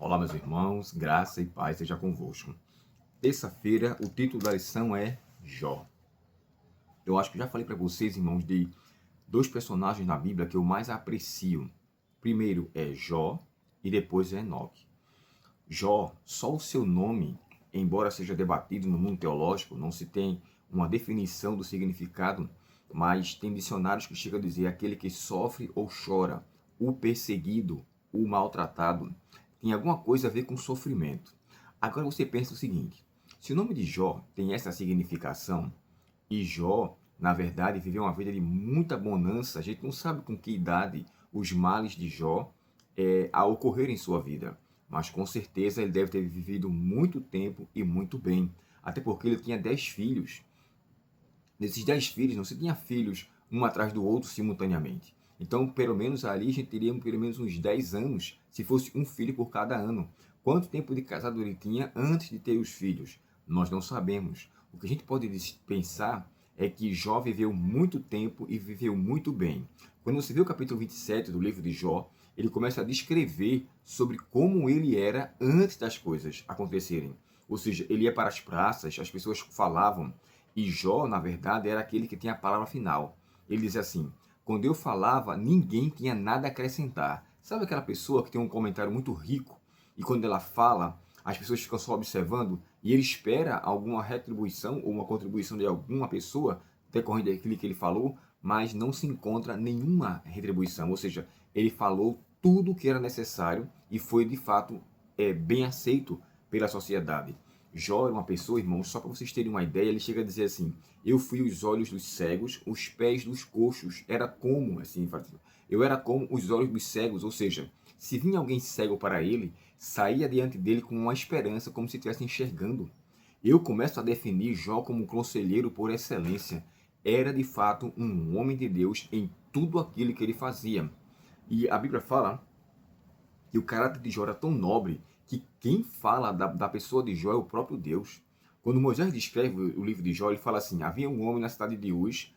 Olá, meus irmãos, graça e paz seja convosco. Terça-feira, o título da lição é Jó. Eu acho que já falei para vocês, irmãos, de dois personagens na Bíblia que eu mais aprecio. Primeiro é Jó e depois é Enoque. Jó, só o seu nome, embora seja debatido no mundo teológico, não se tem uma definição do significado, mas tem dicionários que chegam a dizer aquele que sofre ou chora, o perseguido, o maltratado. Tem alguma coisa a ver com sofrimento. Agora você pensa o seguinte, se o nome de Jó tem essa significação, e Jó, na verdade, viveu uma vida de muita bonança, a gente não sabe com que idade os males de Jó a ocorrer em sua vida, mas com certeza ele deve ter vivido muito tempo e muito bem, até porque ele tinha 10 filhos. Desses 10 filhos, não se tinha filhos um atrás do outro simultaneamente. Então, pelo menos ali, a gente teria pelo menos uns 10 anos, se fosse um filho por cada ano. Quanto tempo de casado ele tinha antes de ter os filhos? Nós não sabemos. O que a gente pode pensar é que Jó viveu muito tempo e viveu muito bem. Quando você vê o capítulo 27 do livro de Jó, ele começa a descrever sobre como ele era antes das coisas acontecerem. Ou seja, ele ia para as praças, as pessoas falavam, e Jó, na verdade, era aquele que tinha a palavra final. Ele dizia assim, quando eu falava, ninguém tinha nada a acrescentar. Sabe aquela pessoa que tem um comentário muito rico, e quando ela fala, as pessoas ficam só observando, e ele espera alguma retribuição ou uma contribuição de alguma pessoa, decorrente daquilo que ele falou, mas não se encontra nenhuma retribuição. Ou seja, ele falou tudo o que era necessário e foi, de fato, bem aceito pela sociedade. Jó era uma pessoa, irmãos, só para vocês terem uma ideia, ele chega a dizer assim, eu fui os olhos dos cegos, os pés dos coxos, era como, assim, eu era como os olhos dos cegos, ou seja, se vinha alguém cego para ele, saía diante dele com uma esperança, como se estivesse enxergando. Eu começo a definir Jó como um conselheiro por excelência. Era, de fato, um homem de Deus em tudo aquilo que ele fazia. E a Bíblia fala que o caráter de Jó era tão nobre que quem fala da pessoa de Jó é o próprio Deus. Quando Moisés descreve o livro de Jó, ele fala assim, havia um homem na cidade de Uz,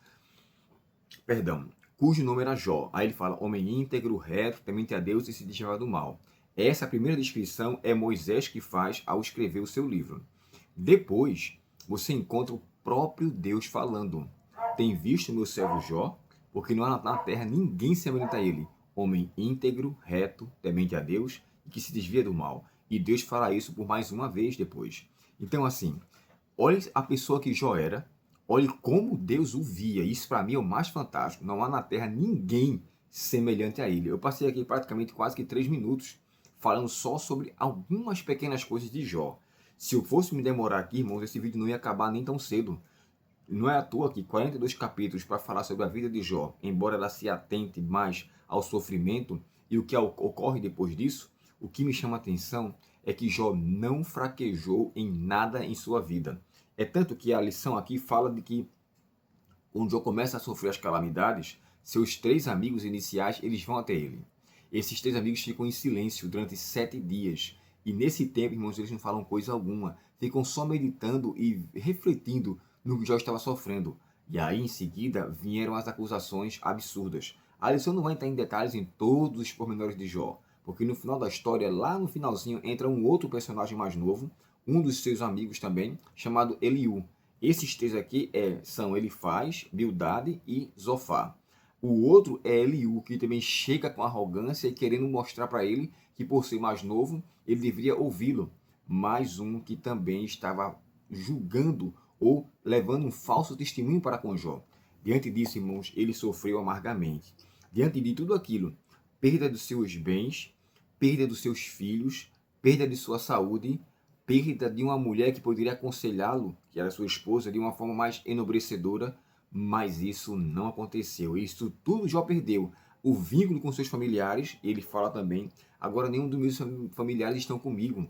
cujo nome era Jó. Aí ele fala, homem íntegro, reto, temente a Deus e se desviava do mal. Essa primeira descrição é Moisés que faz ao escrever o seu livro. Depois, você encontra o próprio Deus falando. Tem visto meu servo Jó? Porque não há na terra ninguém semelhante a ele. Homem íntegro, reto, temente a Deus e que se desvia do mal. E Deus fala isso por mais uma vez depois. Então, assim, olhe a pessoa que Jó era, olhe como Deus o via. Isso para mim é o mais fantástico. Não há na terra ninguém semelhante a ele. Eu passei aqui praticamente quase que 3 minutos falando só sobre algumas pequenas coisas de Jó. Se eu fosse me demorar aqui, irmãos, esse vídeo não ia acabar nem tão cedo. Não é à toa que 42 capítulos para falar sobre a vida de Jó, embora ela se atente mais ao sofrimento e o que ocorre depois disso, o que me chama a atenção é que Jó não fraquejou em nada em sua vida. É tanto que a lição aqui fala de que quando Jó começa a sofrer as calamidades, seus 3 amigos iniciais eles vão até ele. Esses 3 amigos ficam em silêncio durante 7 dias. E nesse tempo, irmãos, eles não falam coisa alguma. Ficam só meditando e refletindo no que Jó estava sofrendo. E aí, em seguida, vieram as acusações absurdas. A lição não vai entrar em detalhes em todos os pormenores de Jó, porque no final da história, lá no finalzinho, entra um outro personagem mais novo, um dos seus amigos também, chamado Eliú. Esses 3 aqui são Elifaz, Bildade e Zofar. O outro é Eliú, que também chega com arrogância e querendo mostrar para ele que, por ser mais novo, ele deveria ouvi-lo. Mais um que também estava julgando ou levando um falso testemunho para com Jó. Diante disso, irmãos, ele sofreu amargamente. Diante de tudo aquilo, perda dos seus bens, perda dos seus filhos, perda de sua saúde, perda de uma mulher que poderia aconselhá-lo, que era sua esposa, de uma forma mais enobrecedora, mas isso não aconteceu. Isso tudo Jó perdeu. O vínculo com seus familiares, ele fala também, agora nenhum dos meus familiares estão comigo.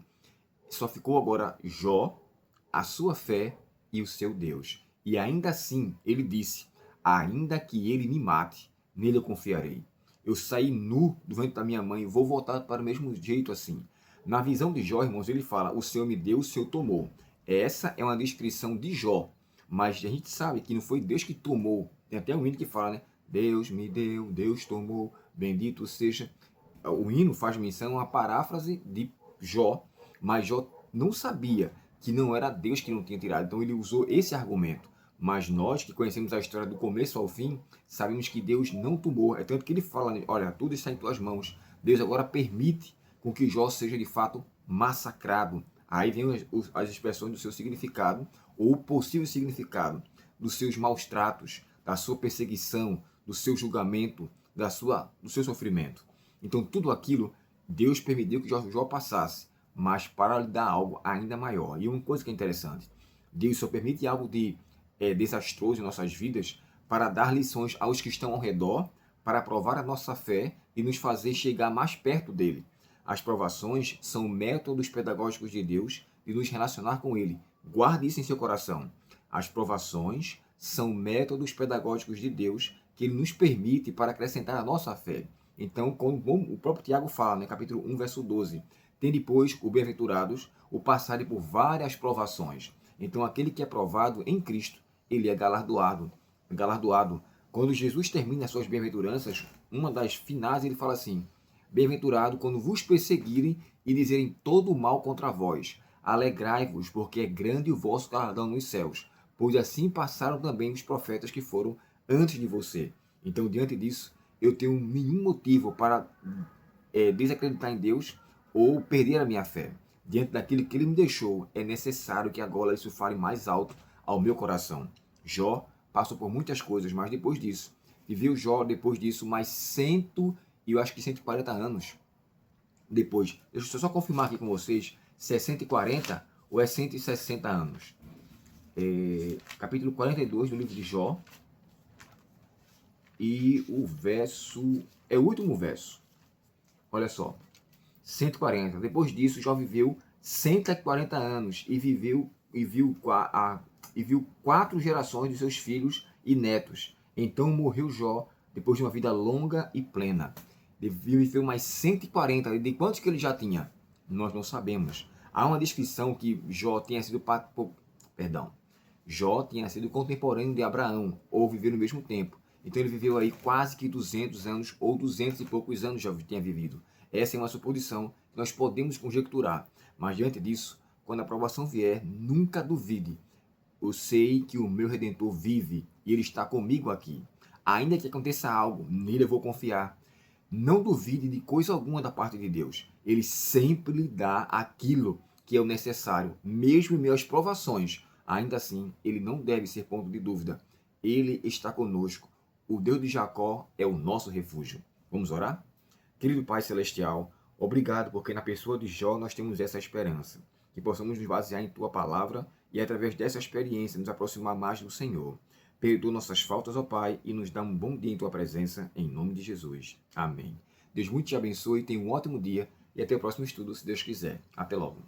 Só ficou agora Jó, a sua fé e o seu Deus. E ainda assim, ele disse, ainda que ele me mate, nele eu confiarei. Eu saí nu do ventre da minha mãe, vou voltar para o mesmo jeito assim. Na visão de Jó, irmãos, ele fala, o Senhor me deu, o Senhor tomou. Essa é uma descrição de Jó, mas a gente sabe que não foi Deus que tomou. Tem até um hino que fala, né? Deus me deu, Deus tomou, bendito seja. O hino faz menção a uma paráfrase de Jó, mas Jó não sabia que não era Deus que não tinha tirado. Então ele usou esse argumento. Mas nós que conhecemos a história do começo ao fim, sabemos que Deus não tomou. É tanto que ele fala, olha, tudo está em tuas mãos. Deus agora permite com que Jó seja de fato massacrado. Aí vem as expressões do seu significado, ou o possível significado dos seus maus tratos, da sua perseguição, do seu julgamento, do seu sofrimento. Então tudo aquilo Deus permitiu que Jó passasse, mas para lhe dar algo ainda maior. E uma coisa que é interessante, Deus só permite algo de desastroso em nossas vidas para dar lições aos que estão ao redor, para provar a nossa fé e nos fazer chegar mais perto dele. As provações são métodos pedagógicos de Deus de nos relacionar com ele. Guarde isso em seu coração. As provações são métodos pedagógicos de Deus que ele nos permite para acrescentar a nossa fé. Então, como o próprio Tiago fala, né, capítulo 1, verso 12, tem depois, o bem-aventurados, o passarem por várias provações. Então, aquele que é provado em Cristo, ele é galardoado. Quando Jesus termina as suas bem-aventuranças, uma das finais, ele fala assim, bem-aventurado quando vos perseguirem e dizerem todo o mal contra vós. Alegrai-vos, porque é grande o vosso galardão nos céus, pois assim passaram também os profetas que foram antes de você. Então, diante disso, eu tenho nenhum motivo para desacreditar em Deus ou perder a minha fé. Diante daquilo que ele me deixou, é necessário que agora isso fale mais alto ao meu coração. Jó passou por muitas coisas, mas depois disso, viveu Jó depois disso mais 140 anos. Depois, deixa eu só confirmar aqui com vocês, se é 140 ou é 160 anos. Capítulo 42 do livro de Jó, e o verso, é o último verso, olha só, 140. Depois disso, Jó viveu 140 anos e viu 4 gerações de seus filhos e netos. Então morreu Jó depois de uma vida longa e plena. Viveu mais 140. De quantos que ele já tinha? Nós não sabemos. Há uma descrição que Jó tinha sido contemporâneo de Abraão, ou viveu no mesmo tempo. Então ele viveu aí quase que 200 anos, ou 200 e poucos anos já tinha vivido. Essa é uma suposição que nós podemos conjecturar. Mas diante disso, quando a provação vier, nunca duvide. Eu sei que o meu Redentor vive e ele está comigo aqui. Ainda que aconteça algo, nele eu vou confiar. Não duvide de coisa alguma da parte de Deus. Ele sempre lhe dá aquilo que é o necessário, mesmo em meio às provações. Ainda assim, ele não deve ser ponto de dúvida. Ele está conosco. O Deus de Jacó é o nosso refúgio. Vamos orar? Querido Pai Celestial, obrigado porque na pessoa de Jó nós temos essa esperança. Que possamos nos basear em Tua Palavra e através dessa experiência nos aproximar mais do Senhor. Perdoa nossas faltas, ó Pai, e nos dá um bom dia em Tua presença, em nome de Jesus. Amém. Deus muito te abençoe, tenha um ótimo dia e até o próximo estudo, se Deus quiser. Até logo.